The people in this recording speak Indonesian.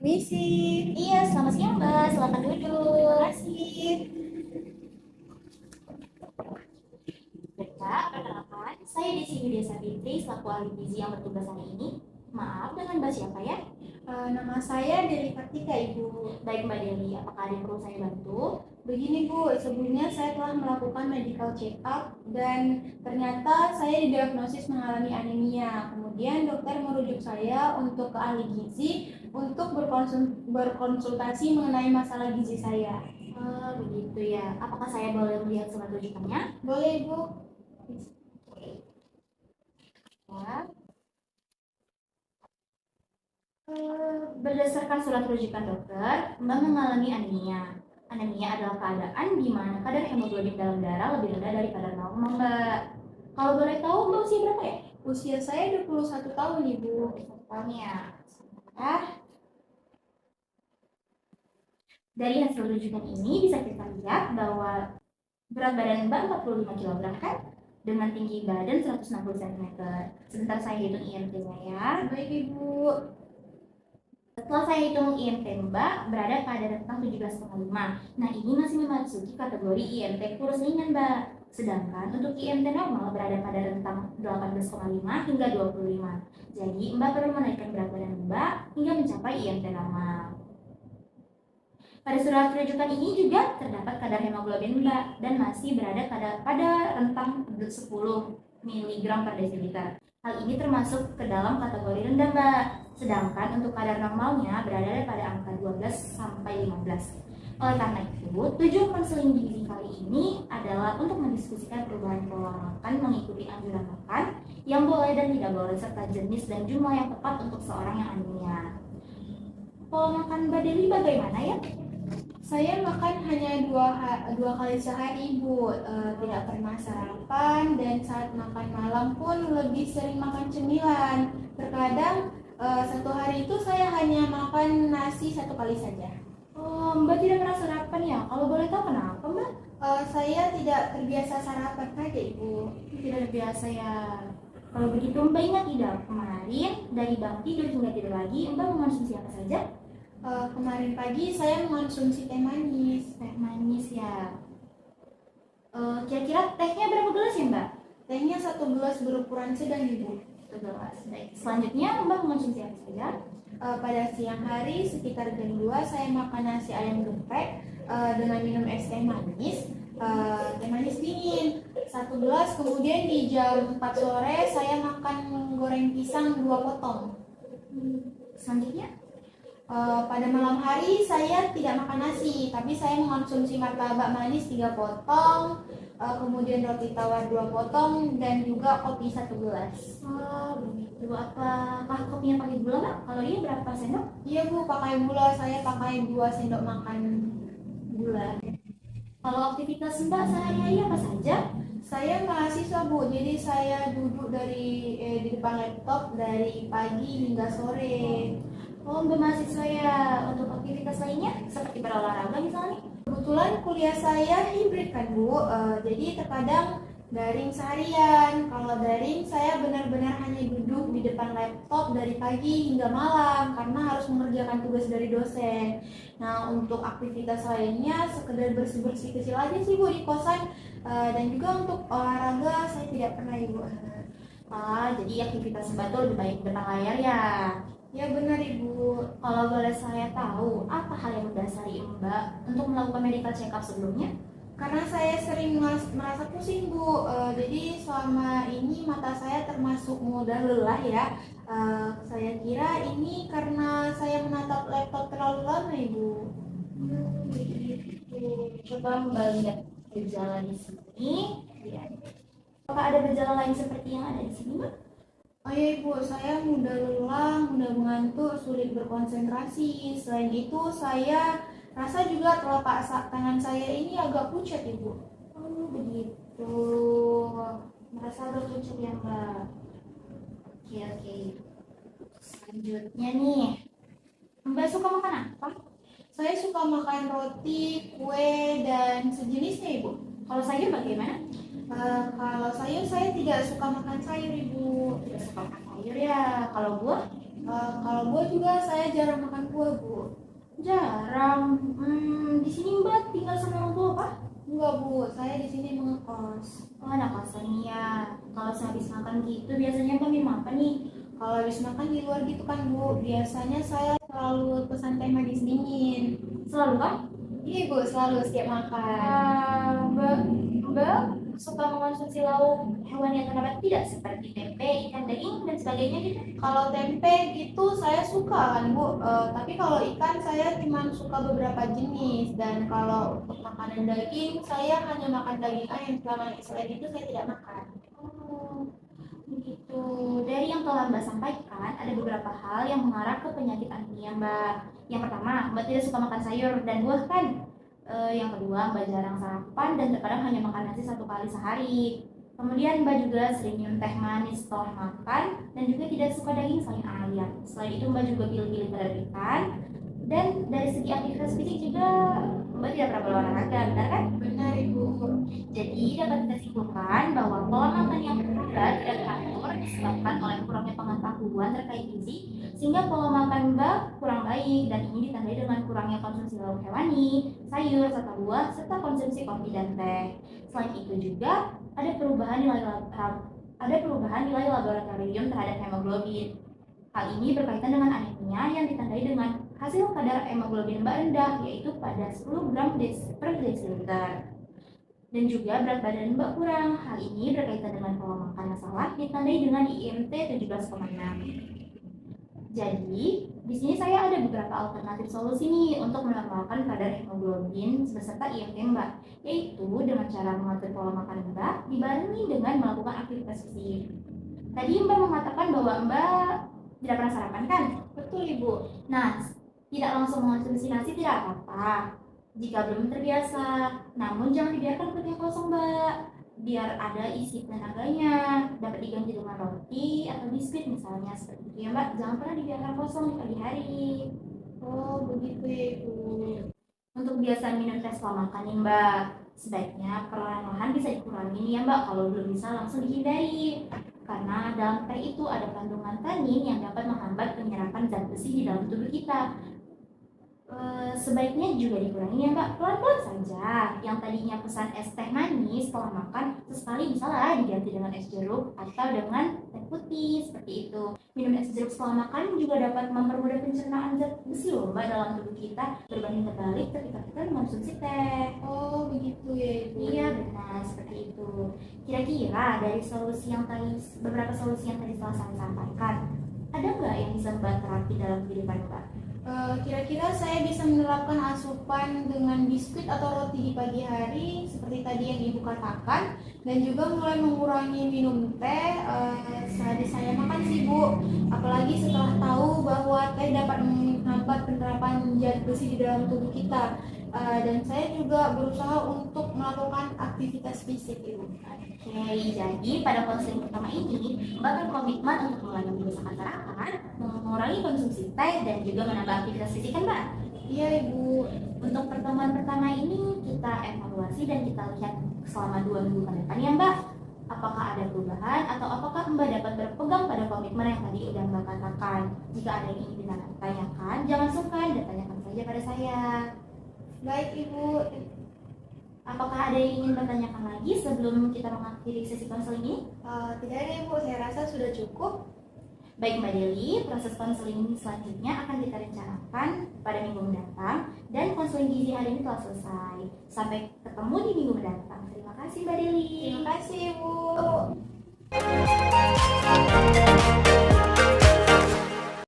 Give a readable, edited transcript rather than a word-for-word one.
Misi, Iya, selamat siang Mbak. Silakan duduk. terima kasih. Mbak, perkenalkan, saya di sini Desa Fitri selaku ahli gizi yang bertugas hari ini. Maaf, dengan Mbak siapa ya? Nama saya Deli Kartika, Ibu. Baik Mbak Deli, apakah ada yang perlu saya bantu? Begini Bu, sebelumnya saya telah melakukan medical check up dan ternyata saya didiagnosis mengalami anemia. Kemudian dokter merujuk saya untuk ke ahli gizi untuk berkonsultasi mengenai masalah gizi saya. Oh, begitu ya. Apakah saya boleh melihat surat rujukannya? Boleh Ibu? Oke. Ya. Berdasarkan surat rujukan dokter, Mbak mengalami anemia. Anemia adalah keadaan di mana kadar hemoglobin dalam darah lebih rendah daripada normal, Mbak. Kalau boleh tahu, Mbak usia berapa ya? Usia saya 21 tahun Ibu. 21 tahun ya. Sebentar. Dari hasil rujukan ini bisa kita lihat bahwa berat badan Mbak 45 kg kan? Dengan tinggi badan 160 cm. Sebentar saya hitung IMT-nya ya. Baik Ibu. Setelah saya hitung IMT Mbak berada pada rentang 17,5. Nah, ini masih memasuki kategori IMT kurus ringan, Mbak. Sedangkan untuk IMT normal berada pada rentang 18,5 hingga 25. Jadi, Mbak perlu menaikkan berat badan Mbak hingga mencapai IMT normal. Pada surat rujukan ini juga terdapat kadar hemoglobin Mbak dan masih berada pada rentang 10 mg per desiliter. Hal ini termasuk ke dalam kategori rendah Mbak. Sedangkan untuk kadar normalnya berada pada angka 12 sampai 15. Oleh karena itu, tujuan konseling gizi kali ini adalah untuk mendiskusikan perubahan pola makan mengikuti anjuran makan yang boleh dan tidak boleh serta jenis dan jumlah yang tepat untuk seorang yang anemia. Pola makan Mbak Deli bagaimana ya? Saya makan hanya dua kali sehari, Bu. Tidak pernah sarapan dan saat makan malam pun lebih sering makan cemilan. Terkadang satu hari itu saya hanya makan nasi satu kali saja. Oh, Mbak tidak pernah sarapan ya? Kalau boleh tahu kenapa Mbak? Saya tidak terbiasa sarapan saja, Ibu. Tidak terbiasa ya. Kalau begitu Mbak ingat tidak kemarin dari bangun tidur hingga tidur lagi Mbak mengonsumsi apa saja? Kemarin pagi saya mengonsumsi teh manis. Teh manis ya. Kira-kira tehnya berapa gelas ya Mbak? Tehnya satu gelas berukuran sedang, Ibu. 1 gelas. Baik. Selanjutnya Mbak mengonsumsi apa saja? Pada siang hari sekitar jam 2 saya makan nasi ayam geprek dengan minum es teh manis dingin 1 gelas. Kemudian di jam 4 sore saya makan goreng pisang 2 potong. Selanjutnya? Pada malam hari saya tidak makan nasi, tapi saya mengonsumsi martabak manis 3 potong, kemudian roti tawar 2 potong, dan juga kopi 1 gelas. Oh, begitu. Apakah kopinya pakai gula Mbak? Kalau iya berapa sendok? Iya Bu, pakai gula, saya pakai 2 sendok makan gula. Kalau aktivitas Mbak sehari-hari apa saja? Saya mahasiswa Bu, jadi saya duduk di depan laptop dari pagi hingga sore. Oh, Mbak mahasiswa ya. Untuk aktivitas lainnya seperti berolahraga misalnya? Kebetulan kuliah saya hibrid kan Bu, jadi terkadang daring seharian. Kalau daring saya benar-benar hanya duduk di depan laptop dari pagi hingga malam karena harus mengerjakan tugas dari dosen. Nah, untuk aktivitas lainnya sekedar bersih-bersih kecil aja sih Bu di kosan, dan juga untuk olahraga saya tidak pernah Ibu. Jadi aktivitas Mbak tuh lebih baik depan layar ya. Ya benar Ibu. Kalau boleh saya tahu, apa hal yang mendasari Mbak untuk melakukan medical check up sebelumnya? Karena saya sering merasa pusing Bu, jadi selama ini mata saya termasuk mudah lelah ya. Saya kira ini karena saya menatap laptop terlalu lama Ibu. Begitu. Coba Mbak lihat gejala di sini. Ya. Apakah ada gejala lain seperti yang ada di sini Mbak? Oh iya Ibu, saya mudah lelah, mudah mengantuk, sulit berkonsentrasi. Selain itu saya rasa juga telapak tangan saya ini agak pucat Ibu. Oh begitu. Merasa agak pucat ya Mbak. Oke. Selanjutnya nih, Mbak suka makan apa? Saya suka makan roti, kue, dan sejenisnya Ibu. Kalau sayur bagaimana? Kalau sayur, saya tidak suka makan sayur, Ibu. Tidak suka makan sayur ya. Kalau buah? Kalau buah juga saya jarang makan buah, Bu. Jarang. Di sini Mbak tinggal sama orang tua Pak? Enggak, Bu. Saya di sini mengekos. Oh, anak kosan ya. Kalau sehabis makan gitu biasanya Mbak minum apa nih? Kalau habis makan di luar gitu kan, Bu. Biasanya saya selalu pesan teh manis dingin. Selalu Kak? Iya, Bu. Selalu setiap makan. Mbak suka mengonsumsi lauk hewani atau nabati tidak seperti tempe, ikan, daging dan sebagainya gitu? Kalau tempe gitu saya suka kan, Bu. Tapi kalau ikan saya cuma suka beberapa jenis. Dan kalau untuk makanan daging, saya hanya makan daging ayam. Selama selain itu saya tidak makan. Oh, begitu. Dari yang telah Mbak sampaikan, ada beberapa hal yang mengarah ke penyakit anemia Mbak. Yang pertama, Mbak tidak suka makan sayur dan buah kan? Yang kedua, Mbak jarang sarapan dan terkadang hanya makan nasi 1 kali sehari. Kemudian Mbak juga sering minum teh manis setelah makan dan juga tidak suka daging selain ayam. Selain itu Mbak juga pilih-pilih ikan. Dan dari segi aktivitas fisik juga Mbak tidak pernah berolahraga, benar kan? Benar, Ibu. Jadi dapat kita simpulkan bahwa pola makan yang berat dan teratur disebabkan oleh kurangnya pengetahuan terkait gizi, sehingga pola makan Mbak kurang baik dan ini ditandai dengan kurangnya konsumsi lauk hewani, sayur, serta buah, serta konsumsi kopi dan teh. Selain itu juga ada perubahan nilai laboratorium terhadap hemoglobin. Hal ini berkaitan dengan anemia yang ditandai dengan hasil kadar hemoglobin Mbak rendah, yaitu pada 10 gram per desiliter. Dan juga berat badan Mbak kurang. Hal ini berkaitan dengan pola makan yang salah, ditandai dengan IMT 17,6. Jadi, di sini saya ada beberapa alternatif solusi nih untuk menormalkan kadar hemoglobin beserta IMT Mbak, yaitu dengan cara mengatur pola makan Mbak dibarengi dengan melakukan aktivitas fisik. Tadi Mbak mengatakan bahwa Mbak tidak pernah sarapan kan? Betul, Ibu. Nah, tidak langsung mengonsumsi nasi tidak apa-apa jika belum terbiasa. Namun jangan dibiarkan perutnya kosong Mbak, biar ada isi tenaganya, dapat diganti dengan roti atau biskuit misalnya, seperti itu ya Mbak. Jangan pernah dibiarkan kosong di pagi hari. Oh, begitu ya, Ibu. Untuk kebiasaan minum teh setelah makan nih Mbak, sebaiknya perlahan-lahan bisa dikurangi ya Mbak. Kalau belum bisa langsung dihindari, karena dalam teh itu ada kandungan tanin yang dapat menghambat penyerapan zat besi di dalam tubuh kita. Sebaiknya juga dikurangi ya Mbak, pelan-pelan saja. Yang tadinya pesan es teh manis setelah makan, sesekali bisa lah diganti dengan es jeruk atau dengan teh putih, seperti itu. Minum es jeruk setelah makan juga dapat mempermudah pencernaan zat besi loh Mbak dalam tubuh kita, berbanding terbalik ketika kita mengonsumsi teh. Oh, begitu ya, Ibu. Iya benar, seperti itu. Kira-kira dari beberapa solusi yang tadi telah saya sampaikan, ada nggak yang bisa Mbak terapi dalam kehidupan Mbak? Kira-kira saya bisa menerapkan asupan dengan biskuit atau roti di pagi hari seperti tadi yang Ibu katakan, dan juga mulai mengurangi minum teh sehabis saya makan sih, Bu. Apalagi setelah tahu bahwa teh dapat menghambat penerapan zat besi di dalam tubuh kita. Dan saya juga berusaha untuk melakukan aktivitas fisik, Ibu. Oke, jadi pada konseling pertama ini, Mbak berkomitmen untuk mulai membiasakan sarapan, mengurangi konsumsi teh, dan juga menambah aktivitas fisik kan Mbak? Iya, Ibu. Untuk pertemuan pertama ini, kita evaluasi dan kita lihat selama 2 minggu ke depan ya Mbak. Apakah ada perubahan atau apakah Mbak dapat berpegang pada komitmen yang tadi udah Mbak katakan? Jika ada yang ingin ditanyakan, jangan sungkan dan tanyakan saja pada saya. Baik, Ibu. Apakah ada yang ingin bertanyakan lagi sebelum kita mengakhiri sesi konseling ini? Tidak ada, Ibu. Saya rasa sudah cukup. Baik Mbak Deli, proses konseling selanjutnya akan kita rencanakan pada minggu mendatang dan konseling gizi hari ini telah selesai. Sampai ketemu di minggu mendatang. Terima kasih Mbak Deli. Terima kasih, Ibu.